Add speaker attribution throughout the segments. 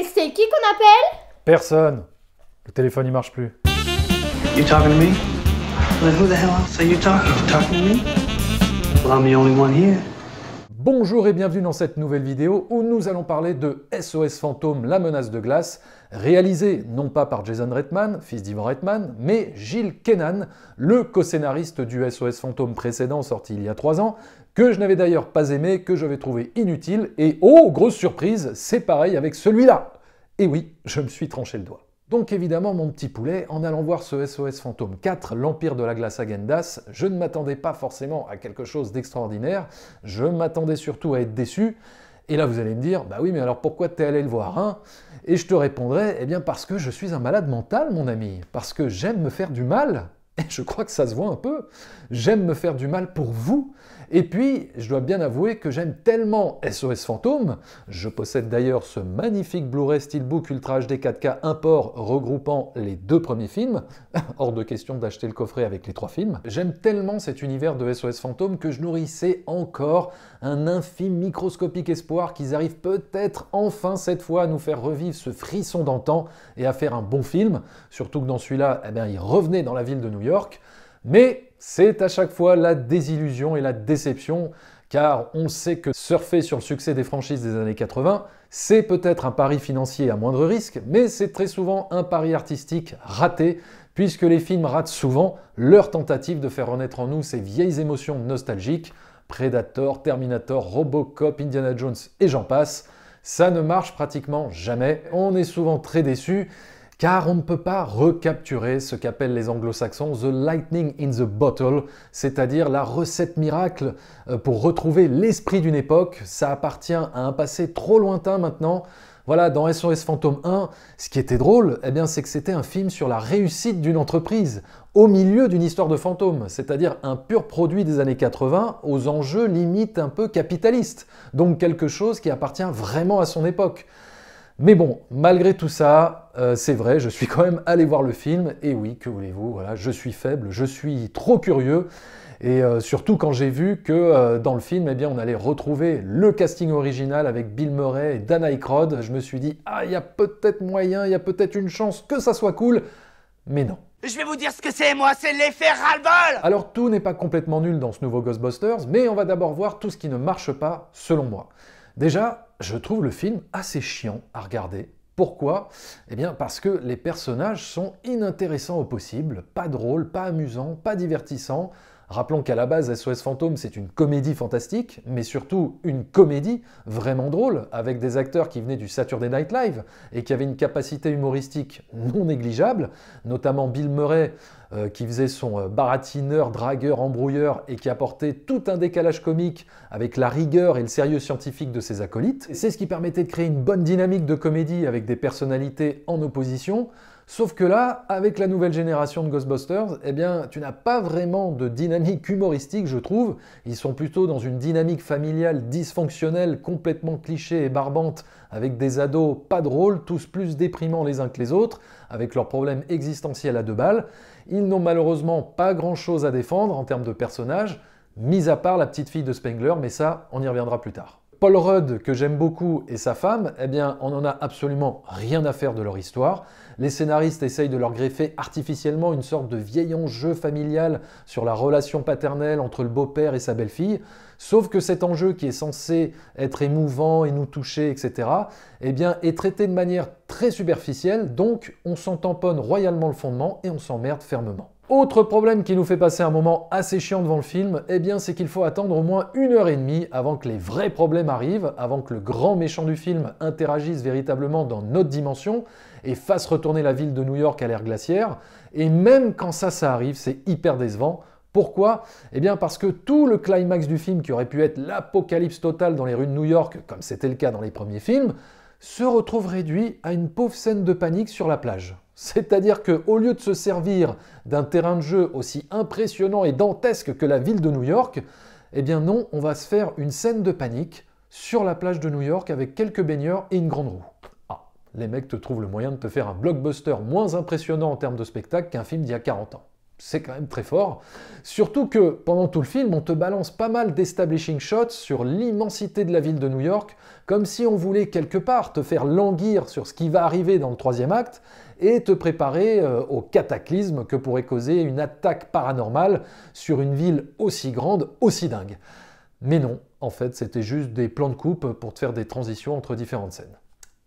Speaker 1: Et c'est qui qu'on appelle?
Speaker 2: Personne. Le téléphone il marche plus.
Speaker 3: You talking to me? Well, who the hell else are you talking to? Talking to me? Well, I'm the only one here.
Speaker 2: Bonjour et bienvenue dans cette nouvelle vidéo où nous allons parler de SOS Fantôme, la menace de glace, réalisé non pas par Jason Reitman, fils d'Ivan Reitman, mais Gilles Kenan, le co-scénariste du SOS Fantôme précédent sorti il y a 3 ans, que je n'avais d'ailleurs pas aimé, que j'avais trouvé inutile, et oh, grosse surprise, c'est pareil avec celui-là. Et oui, je me suis tranché le doigt. Donc évidemment, mon petit poulet, en allant voir ce SOS Fantôme 4, l'Empire de la Glace à Gendas, je ne m'attendais pas forcément à quelque chose d'extraordinaire, je m'attendais surtout à être déçu. Et là, vous allez me dire, bah oui, mais alors pourquoi t'es allé le voir, hein? Et je te répondrai, eh bien parce que je suis un malade mental, mon ami, parce que j'aime me faire du mal, et je crois que ça se voit un peu, j'aime me faire du mal pour vous. Et puis, je dois bien avouer que j'aime tellement SOS Fantôme, je possède d'ailleurs ce magnifique Blu-ray Steelbook Ultra HD 4K import regroupant les 2 premiers films, hors de question d'acheter le coffret avec les 3 films. J'aime tellement cet univers de SOS Fantôme que je nourrissais encore un infime microscopique espoir qu'ils arrivent peut-être enfin cette fois à nous faire revivre ce frisson d'antan et à faire un bon film, surtout que dans celui-là, eh bien, il revenait dans la ville de New York. Mais c'est à chaque fois la désillusion et la déception, car on sait que surfer sur le succès des franchises des années 80, c'est peut-être un pari financier à moindre risque, mais c'est très souvent un pari artistique raté, puisque les films ratent souvent leur tentative de faire renaître en nous ces vieilles émotions nostalgiques, Predator, Terminator, Robocop, Indiana Jones et j'en passe. Ça ne marche pratiquement jamais, on est souvent très déçus, car on ne peut pas recapturer ce qu'appellent les anglo-saxons « the lightning in the bottle », c'est-à-dire la recette miracle pour retrouver l'esprit d'une époque. Ça appartient à un passé trop lointain maintenant. Voilà, dans SOS Fantôme 1, ce qui était drôle, eh bien, c'est que c'était un film sur la réussite d'une entreprise, au milieu d'une histoire de fantômes, c'est-à-dire un pur produit des années 80, aux enjeux limite un peu capitalistes, donc quelque chose qui appartient vraiment à son époque. Mais bon, malgré tout ça, c'est vrai, je suis quand même allé voir le film, et oui, que voulez-vous, voilà, je suis faible, je suis trop curieux, et surtout quand j'ai vu que dans le film, eh bien, on allait retrouver le casting original avec Bill Murray et Dan Aykroyd, je me suis dit, ah, il y a peut-être moyen, il y a peut-être une chance que ça soit cool, mais non.
Speaker 4: Je vais vous dire ce que c'est, moi, c'est l'effet ras-le-bol!
Speaker 2: Alors tout n'est pas complètement nul dans ce nouveau Ghostbusters, mais on va d'abord voir tout ce qui ne marche pas, selon moi. Déjà, je trouve le film assez chiant à regarder. Pourquoi? Eh bien parce que les personnages sont inintéressants au possible, pas drôles, pas amusants, pas divertissants. Rappelons qu'à la base, SOS Fantôme, c'est une comédie fantastique, mais surtout une comédie vraiment drôle, avec des acteurs qui venaient du Saturday Night Live et qui avaient une capacité humoristique non négligeable, notamment Bill Murray, qui faisait son baratineur, dragueur, embrouilleur et qui apportait tout un décalage comique avec la rigueur et le sérieux scientifique de ses acolytes. C'est ce qui permettait de créer une bonne dynamique de comédie avec des personnalités en opposition. Sauf que là, avec la nouvelle génération de Ghostbusters, eh bien, tu n'as pas vraiment de dynamique humoristique, je trouve. Ils sont plutôt dans une dynamique familiale dysfonctionnelle, complètement cliché et barbante, avec des ados pas drôles, tous plus déprimants les uns que les autres, avec leurs problèmes existentiels à 2 balles. Ils n'ont malheureusement pas grand-chose à défendre en termes de personnages, mis à part la petite fille de Spengler, mais ça, on y reviendra plus tard. Paul Rudd, que j'aime beaucoup, et sa femme, eh bien, on n'en a absolument rien à faire de leur histoire. Les scénaristes essayent de leur greffer artificiellement une sorte de vieil enjeu familial sur la relation paternelle entre le beau-père et sa belle-fille, sauf que cet enjeu qui est censé être émouvant et nous toucher, etc., eh bien, est traité de manière très superficielle, donc on s'en tamponne royalement le fondement et on s'emmerde fermement. Autre problème qui nous fait passer un moment assez chiant devant le film, eh bien c'est qu'il faut attendre au moins 1h30 avant que les vrais problèmes arrivent, avant que le grand méchant du film interagisse véritablement dans notre dimension et fasse retourner la ville de New York à l'ère glaciaire. Et même quand ça arrive, c'est hyper décevant. Pourquoi? Eh bien parce que tout le climax du film qui aurait pu être l'apocalypse totale dans les rues de New York, comme c'était le cas dans les premiers films, se retrouve réduit à une pauvre scène de panique sur la plage. C'est-à-dire qu'au lieu de se servir d'un terrain de jeu aussi impressionnant et dantesque que la ville de New York, eh bien non, on va se faire une scène de panique sur la plage de New York avec quelques baigneurs et une grande roue. Ah, les mecs te trouvent le moyen de te faire un blockbuster moins impressionnant en termes de spectacle qu'un film d'il y a 40 ans. c'est quand même très fort. Surtout que pendant tout le film, on te balance pas mal d'establishing shots sur l'immensité de la ville de New York, comme si on voulait quelque part te faire languir sur ce qui va arriver dans le troisième acte et te préparer au cataclysme que pourrait causer une attaque paranormale sur une ville aussi grande, aussi dingue. Mais non, en fait, c'était juste des plans de coupe pour te faire des transitions entre différentes scènes.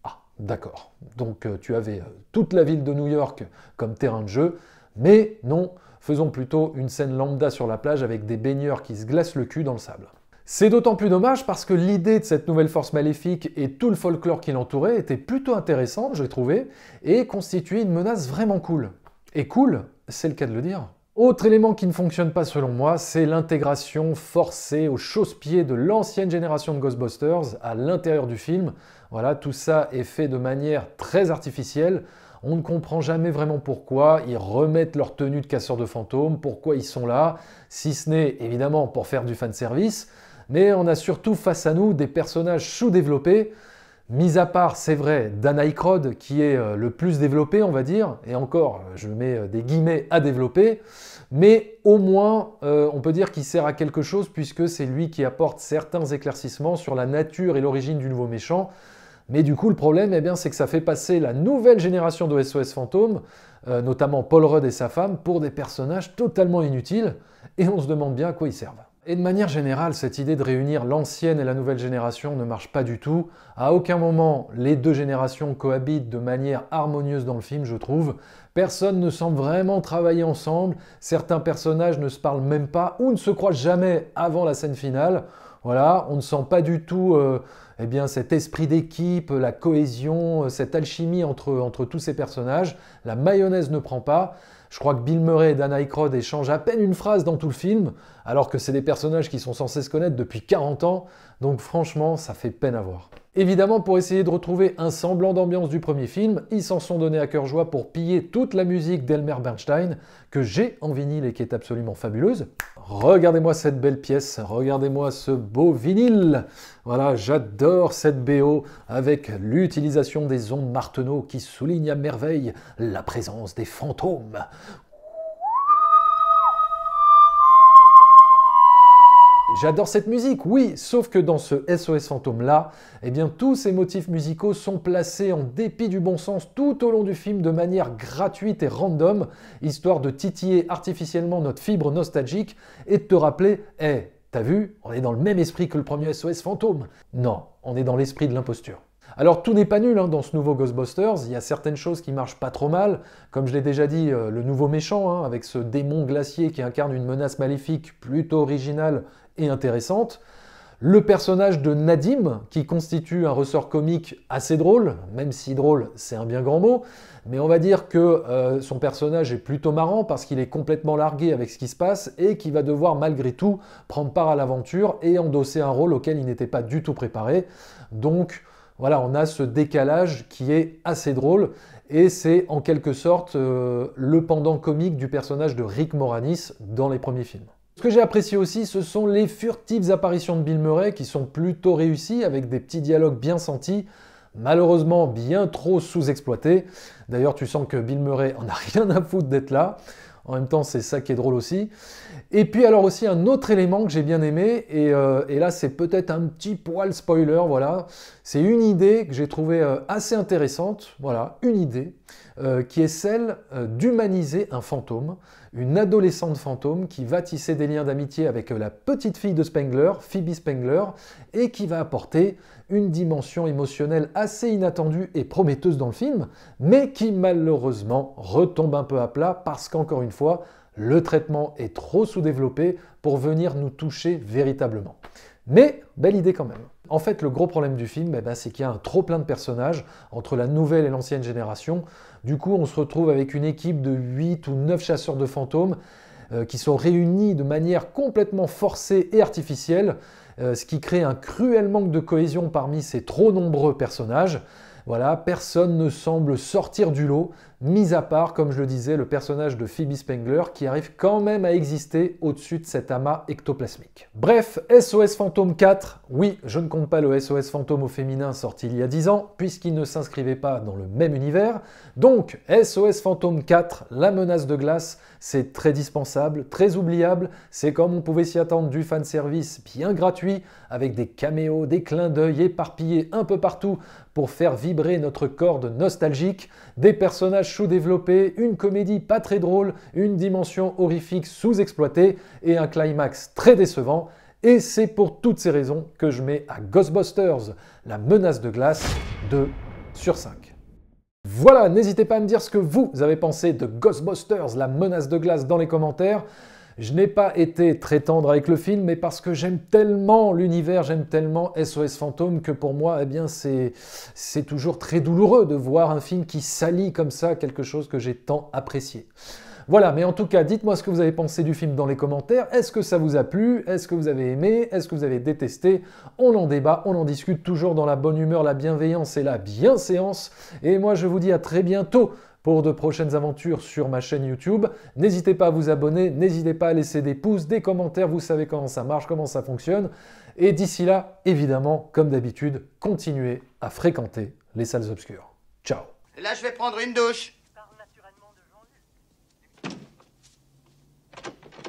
Speaker 2: Ah, d'accord. Donc tu avais toute la ville de New York comme terrain de jeu, mais non, faisons plutôt une scène lambda sur la plage avec des baigneurs qui se glacent le cul dans le sable. C'est d'autant plus dommage parce que l'idée de cette nouvelle force maléfique et tout le folklore qui l'entourait était plutôt intéressante, j'ai trouvé, et constituait une menace vraiment cool. Et cool, c'est le cas de le dire. Autre élément qui ne fonctionne pas selon moi, c'est l'intégration forcée au chausse-pied de l'ancienne génération de Ghostbusters à l'intérieur du film. Voilà, tout ça est fait de manière très artificielle. On ne comprend jamais vraiment pourquoi ils remettent leur tenue de casseurs de fantômes, pourquoi ils sont là, si ce n'est évidemment pour faire du fanservice, mais on a surtout face à nous des personnages sous-développés, mis à part, c'est vrai, Dan Aykroyd qui est le plus développé, on va dire, et encore, je mets des guillemets à développer, mais au moins, on peut dire qu'il sert à quelque chose puisque c'est lui qui apporte certains éclaircissements sur la nature et l'origine du nouveau méchant. Mais du coup, le problème, eh bien, c'est que ça fait passer la nouvelle génération de SOS Fantômes, notamment Paul Rudd et sa femme, pour des personnages totalement inutiles, et on se demande bien à quoi ils servent. Et de manière générale, cette idée de réunir l'ancienne et la nouvelle génération ne marche pas du tout. À aucun moment, les deux générations cohabitent de manière harmonieuse dans le film, je trouve. Personne ne semble vraiment travailler ensemble, certains personnages ne se parlent même pas ou ne se croisent jamais avant la scène finale. Voilà, on ne sent pas du tout eh bien, cet esprit d'équipe, la cohésion, cette alchimie entre tous ces personnages. La mayonnaise ne prend pas. Je crois que Bill Murray et Dan Aykroyd échangent à peine une phrase dans tout le film, alors que c'est des personnages qui sont censés se connaître depuis 40 ans, donc franchement, ça fait peine à voir. Évidemment, pour essayer de retrouver un semblant d'ambiance du premier film, ils s'en sont donnés à cœur joie pour piller toute la musique d'Elmer Bernstein, que j'ai en vinyle et qui est absolument fabuleuse. Regardez-moi cette belle pièce, regardez-moi ce beau vinyle. Voilà, j'adore cette BO avec l'utilisation des ondes Martenot qui soulignent à merveille la présence des fantômes. J'adore cette musique, oui, sauf que dans ce SOS Fantôme là, eh bien tous ces motifs musicaux sont placés en dépit du bon sens tout au long du film de manière gratuite et random, histoire de titiller artificiellement notre fibre nostalgique et de te rappeler, hey, t'as vu, on est dans le même esprit que le premier SOS Fantôme. Non, on est dans l'esprit de l'imposture. Alors tout n'est pas nul dans ce nouveau Ghostbusters, il y a certaines choses qui marchent pas trop mal, comme je l'ai déjà dit, le nouveau méchant, avec ce démon glacier qui incarne une menace maléfique plutôt originale et intéressante. Le personnage de Nadim, qui constitue un ressort comique assez drôle, même si drôle c'est un bien grand mot, mais on va dire que son personnage est plutôt marrant parce qu'il est complètement largué avec ce qui se passe et qu'il va devoir malgré tout prendre part à l'aventure et endosser un rôle auquel il n'était pas du tout préparé. Donc voilà, on a ce décalage qui est assez drôle et c'est en quelque sorte le pendant comique du personnage de Rick Moranis dans les premiers films. Ce que j'ai apprécié aussi, ce sont les furtives apparitions de Bill Murray qui sont plutôt réussies avec des petits dialogues bien sentis, malheureusement bien trop sous-exploités. D'ailleurs, tu sens que Bill Murray en a rien à foutre d'être là. En même temps, c'est ça qui est drôle aussi. Et puis alors aussi un autre élément que j'ai bien aimé, et là c'est peut-être un petit poil spoiler, voilà. C'est une idée que j'ai trouvée assez intéressante, voilà, une idée, qui est celle d'humaniser un fantôme, une adolescente fantôme qui va tisser des liens d'amitié avec la petite fille de Spengler, Phoebe Spengler, et qui va apporter une dimension émotionnelle assez inattendue et prometteuse dans le film, mais qui malheureusement retombe un peu à plat parce qu'encore une fois, le traitement est trop sous-développé pour venir nous toucher véritablement. Mais belle idée quand même. En fait, le gros problème du film, c'est qu'il y a un trop plein de personnages entre la nouvelle et l'ancienne génération. Du coup, on se retrouve avec une équipe de 8 ou 9 chasseurs de fantômes qui sont réunis de manière complètement forcée et artificielle, ce qui crée un cruel manque de cohésion parmi ces trop nombreux personnages. Voilà, personne ne semble sortir du lot, mis à part, comme je le disais, le personnage de Phoebe Spengler qui arrive quand même à exister au-dessus de cet amas ectoplasmique. Bref, SOS Fantôme 4, oui, je ne compte pas le SOS Fantôme au féminin sorti il y a 10 ans, puisqu'il ne s'inscrivait pas dans le même univers. Donc, SOS Fantôme 4, la menace de glace, c'est très dispensable, très oubliable, c'est comme on pouvait s'y attendre du fanservice bien gratuit, avec des caméos, des clins d'œil éparpillés un peu partout pour faire vibrer notre corde nostalgique, des personnages sous-développés, une comédie pas très drôle, une dimension horrifique sous-exploitée et un climax très décevant. Et c'est pour toutes ces raisons que je mets à Ghostbusters, la menace de glace, 2 sur 5. Voilà, n'hésitez pas à me dire ce que vous avez pensé de Ghostbusters, la menace de glace dans les commentaires. Je n'ai pas été très tendre avec le film, mais parce que j'aime tellement l'univers, j'aime tellement SOS Fantôme que pour moi, eh bien, c'est toujours très douloureux de voir un film qui salit comme ça quelque chose que j'ai tant apprécié. Voilà, mais en tout cas, dites-moi ce que vous avez pensé du film dans les commentaires. Est-ce que ça vous a plu? Est-ce que vous avez aimé? Est-ce que vous avez détesté? On en débat, on en discute toujours dans la bonne humeur, la bienveillance et la bienséance. Et moi, je vous dis à très bientôt pour de prochaines aventures sur ma chaîne YouTube. N'hésitez pas à vous abonner, n'hésitez pas à laisser des pouces, des commentaires, vous savez comment ça marche, comment ça fonctionne. Et d'ici là, évidemment, comme d'habitude, continuez à fréquenter les salles obscures. Ciao!
Speaker 4: Là, je vais prendre une douche.